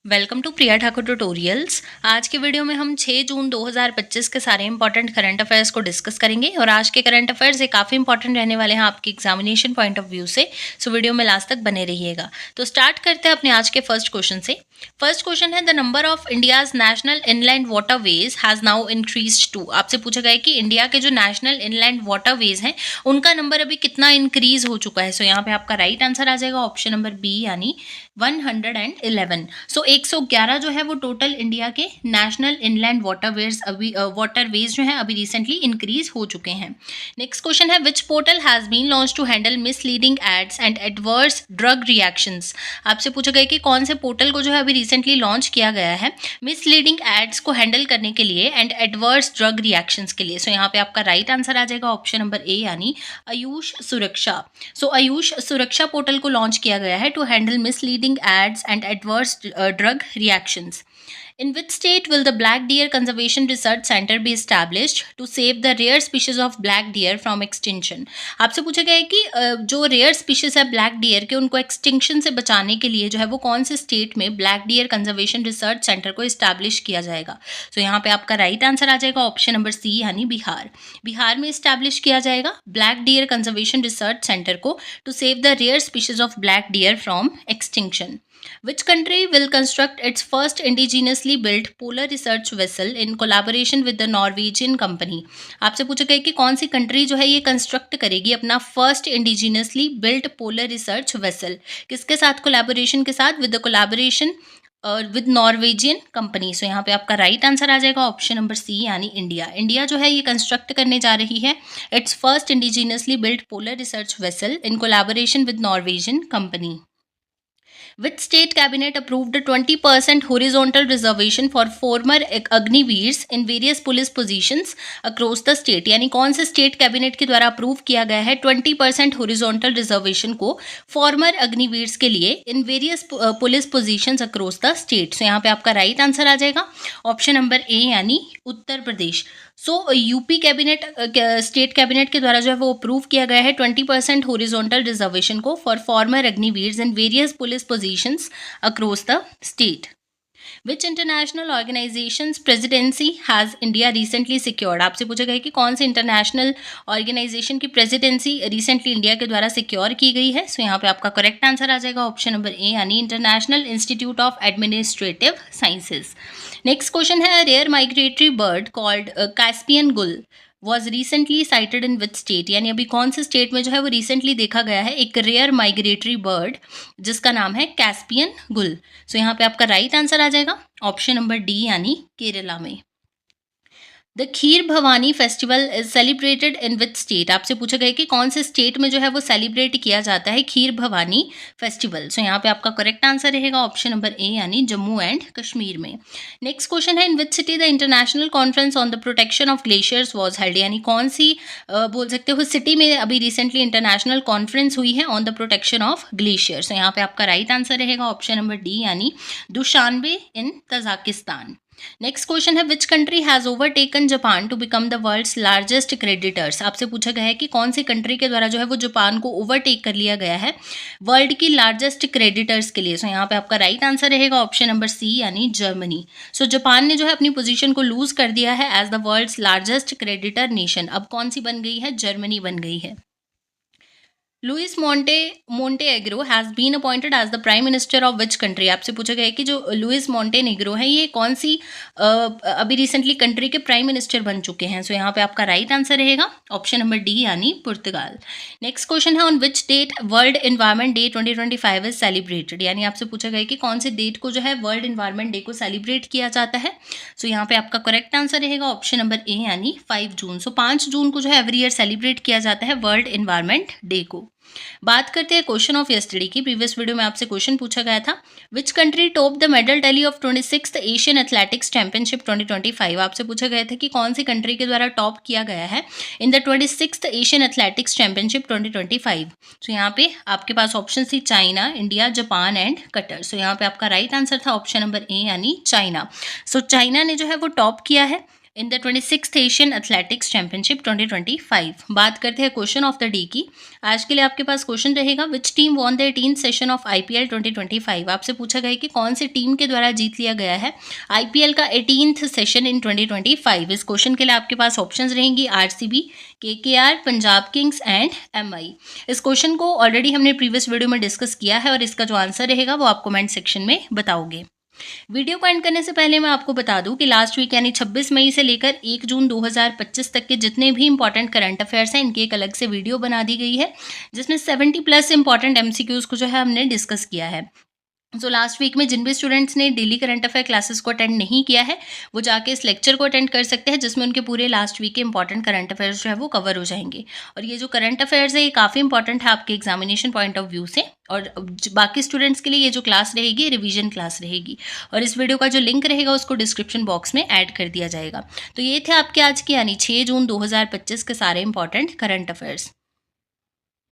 Welcome to Priya Thakur tutorials. आज के video में हम 6 जून 2025 के सारे इंपॉर्टेंट करंट अफेयर्स को डिस्कस करेंगे और आज के करंट अफेयर्स ये काफ़ी इंपॉर्टेंट रहने वाले हैं आपके एग्जामिनेशन पॉइंट ऑफ व्यू से। सो वीडियो में लास्ट तक बने रहिएगा। तो स्टार्ट करते हैं अपने आज के फर्स्ट क्वेश्चन से। फर्स्ट क्वेश्चन है, the number of India's national inland waterways has now increased to. आपसे पूछा गया है कि इंडिया के जो नेशनल इनलैंड वाटरवेज हैं उनका नंबर अभी कितना इंक्रीज हो चुका है। सो यहाँ पे आपका राइट आंसर आ जाएगा ऑप्शन नंबर बी यानी 111। सो 111 जो है वो टोटल इंडिया के नेशनल इनलैंड वाटरवेज जो है अभी रिसेंटली इंक्रीज हो चुके हैं। नेक्स्ट क्वेश्चन है, which portal has been launch to handle misleading ads and adverse drug reactions. आपसे पूछा गया कि कौन से पोर्टल को जो है अभी रिसेंटली लॉन्च किया गया है मिसलीडिंग एड्स को हैंडल करने के लिए एंड एडवर्स ड्रग रिएक्शंस के लिए। सो यहाँ पे आपका राइट आंसर आ जाएगा ऑप्शन नंबर ए यानी आयुष सुरक्षा। सो आयुष सुरक्षा पोर्टल को लॉन्च किया गया है to handle misleading ads and adverse drug reactions. In which state will the Black Deer Conservation Research Center be established to save the rare species of black deer from extinction? आपसे पूछा गया है कि जो rare species है black dear के उनको extinction से बचाने के लिए जो है वो कौन से स्टेट में black deer conservation research centre को इस्टेब्लिश किया जाएगा। तो यहाँ पे आपका राइट आंसर आ जाएगा ऑप्शन नंबर सी यानी बिहार। बिहार में इस्टेब्लिश किया जाएगा black deer conservation research centre को to save the rare species of black deer from extinction. Which country will construct its first indigenously built polar research vessel in collaboration with the Norwegian company? आपसे पूछा गया कि कौन सी country जो है ये construct करेगी अपना first indigenously built polar research vessel, किसके साथ कोलैबोरेशन के साथ, with the collaboration with Norwegian company. So यहाँ पे आपका राइट आंसर आ जाएगा ऑप्शन नंबर सी यानी इंडिया। इंडिया जो है ये कंस्ट्रक्ट करने जा रही है it's first indigenously built polar research vessel in collaboration with Norwegian company. Which state cabinet approved a 20% horizontal reservation for former अग्निवीर्स in various police positions across the state? यानी कौन से स्टेट कैबिनेट के द्वारा approve किया गया है 20% horizontal reservation को former Agniveers के लिए in various police positions across the state. So यहाँ पे आपका राइट आंसर आ जाएगा ऑप्शन नंबर ए यानी उत्तर प्रदेश। सो यूपी कैबिनेट स्टेट कैबिनेट के द्वारा जो है वो अप्रूव किया गया है 20% होरिजोनटल रिजर्वेशन को for former Agniveers in various police positions across the state. Which international organization's presidency has India recently secured? आपसे पूछा गया है कि कौन से इंटरनेशनल ऑर्गेनाइजेशन की प्रेसिडेंसी रिसेंटली इंडिया के द्वारा सिक्योर की गई है। सो यहाँ पे आपका करेक्ट आंसर आ जाएगा ऑप्शन नंबर ए यानी international institute of administrative sciences. Next question है, rare migratory bird called Caspian gull was recently sighted in which state. यानी अभी कौन से स्टेट में जो है वो रिसेंटली देखा गया है एक रेयर माइग्रेटरी बर्ड जिसका नाम है कैस्पियन गुल। सो यहाँ पे आपका राइट आंसर आ जाएगा ऑप्शन नंबर डी यानी केरला में। The kheer Bhavani festival is celebrated in which state. आपसे पूछा गया कि कौन से स्टेट में जो है वो सेलिब्रेट किया जाता है खीर भवानी फेस्टिवल। सो यहाँ पे आपका करेक्ट आंसर रहेगा ऑप्शन नंबर ए यानी जम्मू एंड कश्मीर में। नेक्स्ट क्वेश्चन है, in which city the international conference on the protection of glaciers was held. यानी कौन सी बोल सकते हो सिटी में अभी रिसेंटली इंटरनेशनल कॉन्फ्रेंस हुई है on the protection of glacier. So यहाँ पे आपका राइट आंसर रहेगा ऑप्शन नंबर डी यानी Dushanbe in Tajikistan. Next question है, which country has overtaken Japan to become the world's largest creditors. आपसे पूछा गया है कि कौन सी कंट्री के द्वारा जो है वो जापान को ओवरटेक कर लिया गया है वर्ल्ड की लार्जेस्ट क्रेडिटर्स के लिए। सो यहाँ पे आपका राइट आंसर रहेगा ऑप्शन नंबर सी यानी जर्मनी। सो जापान ने जो है अपनी पोजीशन को लूज कर दिया है as the world's largest creditor nation. अब कौन सी बन गई है, जर्मनी बन गई है। Luis Montenegro has been appointed as the prime minister of which country. आपसे पूछा गया है कि जो लुइस मोंटेनेग्रो है ये कौन सी अभी रिसेंटली कंट्री के प्राइम मिनिस्टर बन चुके हैं। सो यहाँ पे आपका राइट आंसर रहेगा ऑप्शन नंबर डी यानी पुर्तगाल। नेक्स्ट क्वेश्चन है, on which date world environment day 2025 is celebrated. यानी आपसे पूछा गया है कि कौन से डेट को जो है वर्ल्ड इन्वायरमेंट डे को सेलिब्रेट किया जाता है। सो यहाँ पे आपका करेक्ट आंसर रहेगा ऑप्शन नंबर ए यानी 5 जून। सो 5 जून को जो है एवरी ईयर सेलिब्रेट किया जाता है वर्ल्ड इन्वायरमेंट डे को। बात करते हैं क्वेश्चन ऑफ यस्टरडे की। प्रीवियस वीडियो में आपसे क्वेश्चन पूछा गया था, which country top the medal tally of 26th Asian athletics championship 2025। आपसे पूछा गया था कि कौन सी कंट्री के द्वारा टॉप किया गया है in the 26th Asian athletics championship 2025। So यहाँ पे आपके पास ऑप्शन थी China, India, Japan and Qatar. So यहाँ पे आपका राइट आंसर था ऑप्शन नंबर ए यानी चाइना। सो चाइना ने जो है वो टॉप किया है in the 26th Asian athletics championship 2025। बात करते हैं क्वेश्चन ऑफ द डे की। आज के लिए आपके पास क्वेश्चन रहेगा, which team won the 18th session of IPL 2025। आपसे पूछा गया कि कौन सी टीम के द्वारा जीत लिया गया है आईपीएल का 18th सेशन इन 2025। इस क्वेश्चन के लिए आपके पास ऑप्शंस रहेंगी RCB, KKR, Punjab Kings and MI. इस क्वेश्चन को ऑलरेडी हमने प्रीवियस वीडियो में डिस्कस किया है और इसका जो आंसर रहेगा वो आप कमेंट सेक्शन में बताओगे। वीडियो को एंड करने से पहले मैं आपको बता दूं कि लास्ट वीक यानी 26 मई से लेकर 1 जून 2025 तक के जितने भी इंपॉर्टेंट करंट अफेयर्स हैं इनकी एक अलग से वीडियो बना दी गई है, जिसमें 70 प्लस इंपॉर्टेंट एमसीक्यूज को जो है हमने डिस्कस किया है। लास्ट वीक में जिन भी स्टूडेंट्स ने डेली करंट अफेयर क्लासेस को अटेंड नहीं किया है वो जाके इस लेक्चर को अटेंड कर सकते हैं, जिसमें उनके पूरे लास्ट वीक के इंपॉर्टेंट करंट अफेयर्स जो है वो कवर हो जाएंगे। और ये जो करंट अफेयर्स है ये काफ़ी इंपॉर्टेंट है आपके एग्जामिनेशन पॉइंट ऑफ व्यू से, और बाकी स्टूडेंट्स के लिए ये जो क्लास रहेगी रिवीजन क्लास रहेगी, और इस वीडियो का जो लिंक रहेगा उसको डिस्क्रिप्शन बॉक्स में ऐड कर दिया जाएगा। तो ये थे आपके आज के यानी 6 जून 2025 के सारे इंपॉर्टेंट करंट अफेयर्स।